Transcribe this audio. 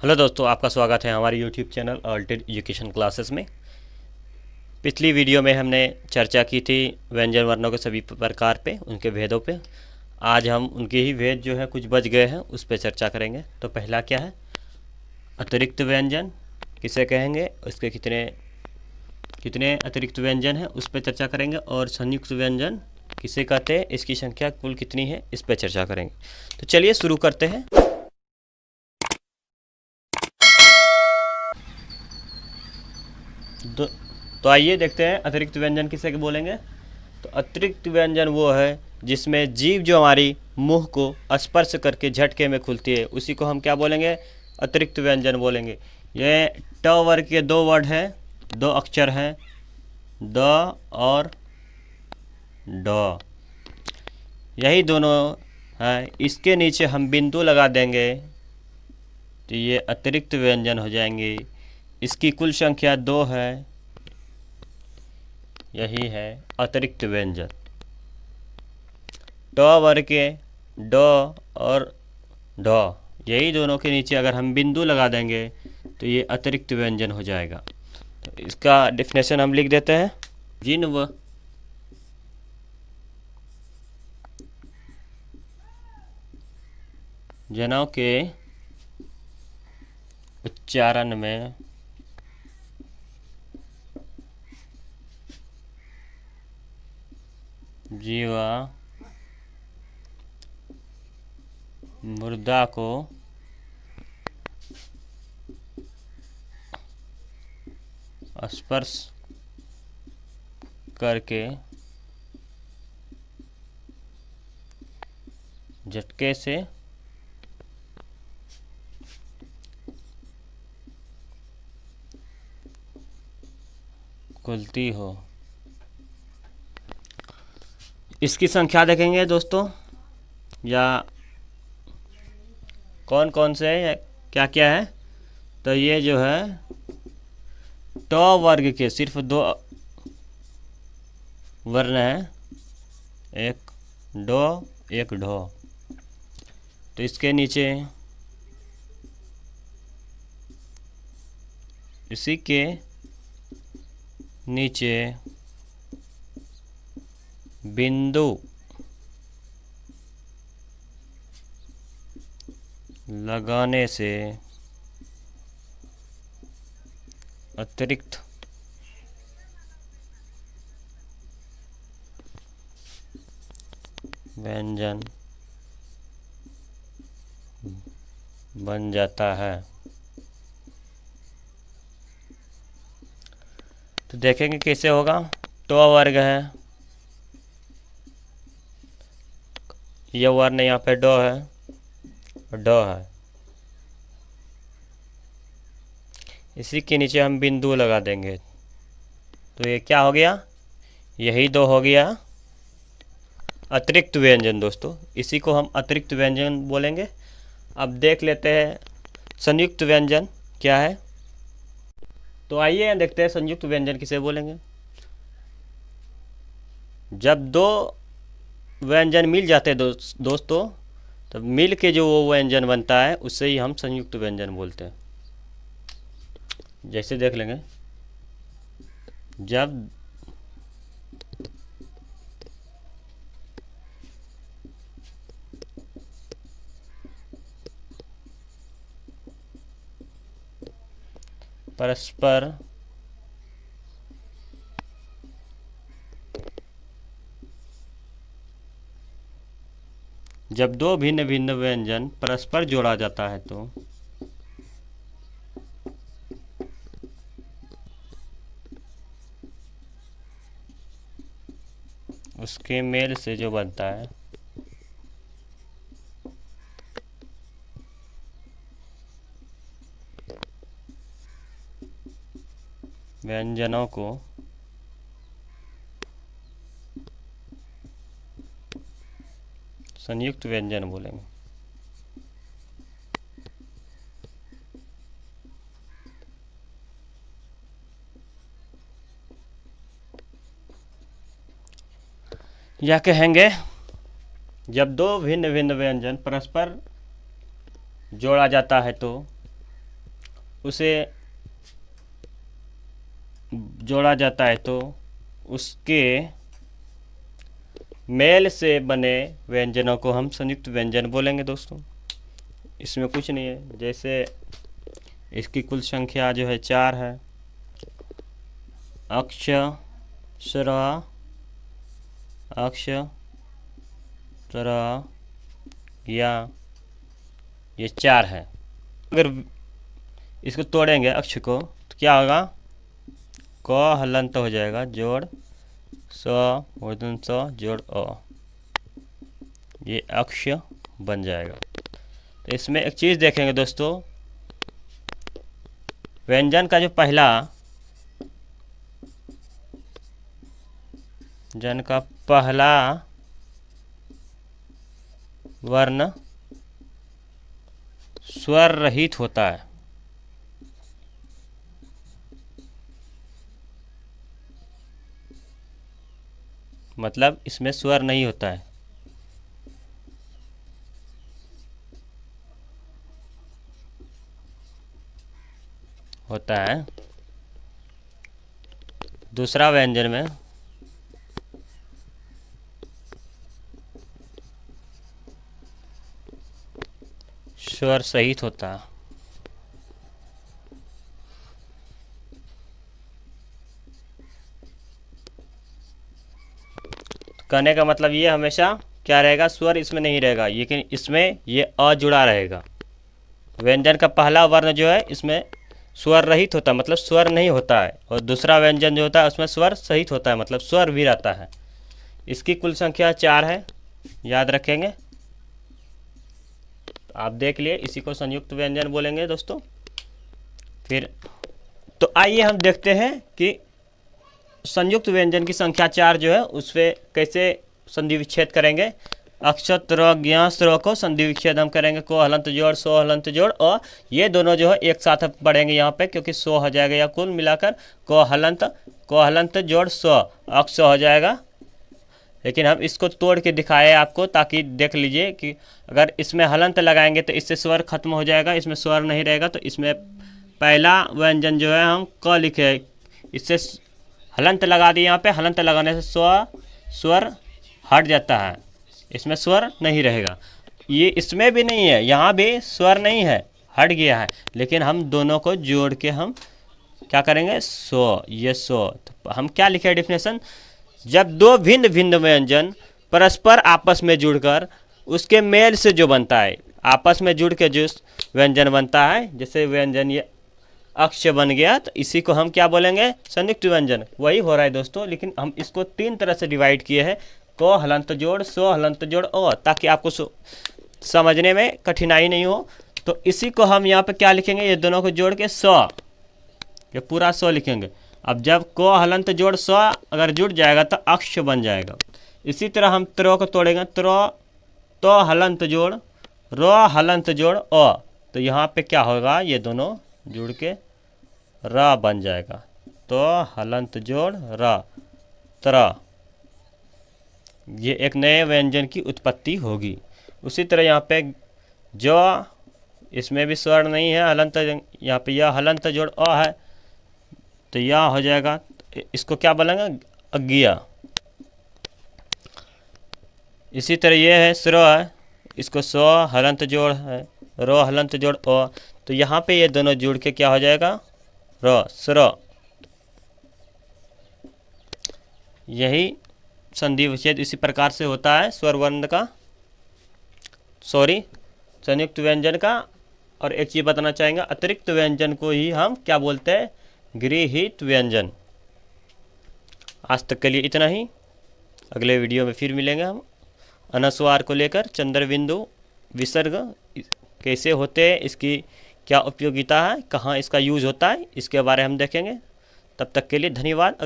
Hello दोस्तों, आपका स्वागत है हमारे यूट्यूब चैनल अल्टेड एजुकेशन क्लासेस में। पिछली वीडियो में हमने चर्चा की थी व्यंजन वर्णों के सभी प्रकार पे, उनके भेदों पे। आज हम उनके ही भेद जो है कुछ बच गए हैं उस पर चर्चा करेंगे। तो पहला क्या है? अतिरिक्त व्यंजन किसे कहेंगे, उसके कितने कितने अतिरिक्त व्यंजन हैं उस पर चर्चा करेंगे। और संयुक्त व्यंजन किसे कहते हैं, इसकी संख्या कुल कितनी है, इस पर चर्चा करेंगे। तो चलिए शुरू करते हैं। तो, तो आइए देखते हैं अतिरिक्त व्यंजन किसे बोलेंगे। तो अतिरिक्त व्यंजन वो है जिसमें जीभ जो हमारी मुंह को स्पर्श करके झटके में खुलती है, उसी को हम क्या बोलेंगे? अतिरिक्त व्यंजन बोलेंगे। ये ट वर्ग के दो वर्ड हैं, दो अक्षर हैं, द और ड। यही दोनों हैं, इसके नीचे हम बिंदु लगा देंगे तो ये अतिरिक्त व्यंजन हो जाएंगे। इसकी कुल संख्या 2 है, यही है अतिरिक्त व्यंजन। ट वर्ग के ड और ढ, यही दोनों के नीचे अगर हम बिंदु लगा देंगे तो ये अतिरिक्त व्यंजन हो जाएगा। तो इसका डेफिनेशन हम लिख देते हैं। जिन जनों के उच्चारण में जीवा मुर्दा को स्पर्श करके झटके से खुलती हो, इसकी संख्या देखेंगे दोस्तों, या कौन कौन से है, क्या क्या है। तो ये जो है ट वर्ग के सिर्फ 2 वर्ण हैं, एक डो एक ढो। तो इसके नीचे, इसी के नीचे बिंदु लगाने से अतिरिक्त व्यंजन बन जाता है। तो देखेंगे कैसे होगा। टो वर्ग है, ये वर्ण यहाँ पे डो है और डो है, इसी के नीचे हम बिंदु लगा देंगे तो ये क्या हो गया? यही 2 हो गया अतिरिक्त व्यंजन दोस्तों, इसी को हम अतिरिक्त व्यंजन बोलेंगे। अब देख लेते हैं संयुक्त व्यंजन क्या है। तो आइए देखते हैं संयुक्त व्यंजन किसे बोलेंगे। जब 2 व्यंजन मिल जाते हैं दोस्तों, तो मिल के जो वो व्यंजन बनता है उससे ही हम संयुक्त व्यंजन बोलते हैं। जैसे देख लेंगे, जब परस्पर जब 2 भिन्न भिन्न व्यंजन परस्पर जोड़ा जाता है तो उसके मेल से जो बनता है व्यंजनों को संयुक्त व्यंजन बोलेंगे। या कहेंगे जब 2 भिन्न भिन्न व्यंजन परस्पर जोड़ा जाता है तो उसे जोड़ा जाता है तो उसके मेल से बने व्यंजनों को हम संयुक्त व्यंजन बोलेंगे दोस्तों। इसमें कुछ नहीं है, जैसे इसकी कुल संख्या जो है 4 है। अक्ष, स्र, अक्ष, त्र, या, ये 4 है। अगर इसको तोड़ेंगे अक्ष को तो क्या होगा, क हलंत हो जाएगा, जोड़ स मूर्धन स जोड़ अ, ये अक्ष बन जाएगा। तो इसमें एक चीज़ देखेंगे दोस्तों, व्यंजन का जो पहला वर्ण स्वर रहित होता है। मतलब इसमें स्वर नहीं होता है। दूसरा व्यंजन में स्वर सहित होता है। कहने का मतलब ये हमेशा क्या रहेगा, स्वर इसमें नहीं रहेगा, लेकिन इसमें ये अ जुड़ा रहेगा। व्यंजन का पहला वर्ण जो है इसमें स्वर रहित होता है, मतलब स्वर नहीं होता है, और दूसरा व्यंजन जो होता है उसमें स्वर सहित होता है, मतलब स्वर भी रहता है। इसकी कुल संख्या 4 है, याद रखेंगे। आप देख लिए, इसी को संयुक्त व्यंजन बोलेंगे दोस्तों। फिर तो आइए हम देखते हैं कि संयुक्त व्यंजन की संख्या 4 जो है उस पर कैसे संधि विच्छेद करेंगे। अक्ष, त्र, ज्ञ, स्र को संधि विच्छेद हम करेंगे, को हलंत जोड़, सो हलंत जोड़, और ये दोनों जो है एक साथ पढ़ेंगे यहाँ पे, क्योंकि सो हो जाएगा या कुल मिलाकर को हलंत जोड़ सो, अक्ष हो जाएगा। लेकिन हम इसको तोड़ के दिखाए आपको, ताकि देख लीजिए कि अगर इसमें हलंत लगाएंगे तो इससे स्वर खत्म हो जाएगा, इसमें स्वर नहीं रहेगा। तो इसमें पहला व्यंजन जो है हम क लिखे, इससे हलंत लगा दिए, यहाँ पे हलंत लगाने से स्वर हट जाता है, इसमें स्वर नहीं रहेगा। ये इसमें भी नहीं है, यहाँ भी स्वर नहीं है, हट गया है। लेकिन हम दोनों को जोड़ के हम क्या करेंगे, सो, ये सो। तो हम क्या लिखे डेफिनेशन, जब दो भिन्न भिन्न व्यंजन परस्पर आपस में जुड़कर उसके मेल से जो बनता है, आपस में जुड़ के जो व्यंजन बनता है, जैसे व्यंजन ये अक्ष बन गया, तो इसी को हम क्या बोलेंगे, संयुक्त व्यंजन। वही हो रहा है दोस्तों, लेकिन हम इसको 3 तरह से डिवाइड किए हैं, को हलंत जोड़, सो हलंत जोड़ ओ, ताकि आपको समझने में कठिनाई नहीं हो। तो इसी को हम यहाँ पे क्या लिखेंगे, ये दोनों को जोड़ के सो, ये पूरा सो लिखेंगे। अब जब को हलंत जोड़ सो अगर जुड़ जाएगा तो अक्ष बन जाएगा। इसी तरह हम त्रो को तोड़ेंगे, त्रो तो हलंत जोड़, रो हलंत जोड़ ओ, तो यहाँ पे क्या होगा, ये दोनों जुड़ के र बन जाएगा। तो हलंत जोड़ र, त्र, ये एक नए व्यंजन की उत्पत्ति होगी। उसी तरह यहाँ पे जो, इसमें भी स्वर नहीं है, हलंत, यहाँ पे यह हलंत जोड़ अ है, तो यह हो जाएगा। इसको क्या बोलेंगे, अज्ञा। इसी तरह ये है स्र है, इसको सो हलंत जोड़ है, रो हलंत जोड़ ओ, तो यहाँ पे ये दोनों जुड़ के क्या हो जाएगा, र, स्र। यही संधि विच्छेद इसी प्रकार से होता है स्वर वर्ण का, संयुक्त व्यंजन का। और एक चीज़ बताना चाहेंगे, अतिरिक्त व्यंजन को ही हम क्या बोलते हैं, गृहीत व्यंजन। आज तक के लिए इतना ही, अगले वीडियो में फिर मिलेंगे हम अनुस्वार को लेकर। चंद्र बिंदु, विसर्ग कैसे होते हैं, इसकी क्या उपयोगिता है, कहाँ इसका यूज होता है, इसके बारे में हम देखेंगे। तब तक के लिए धन्यवाद।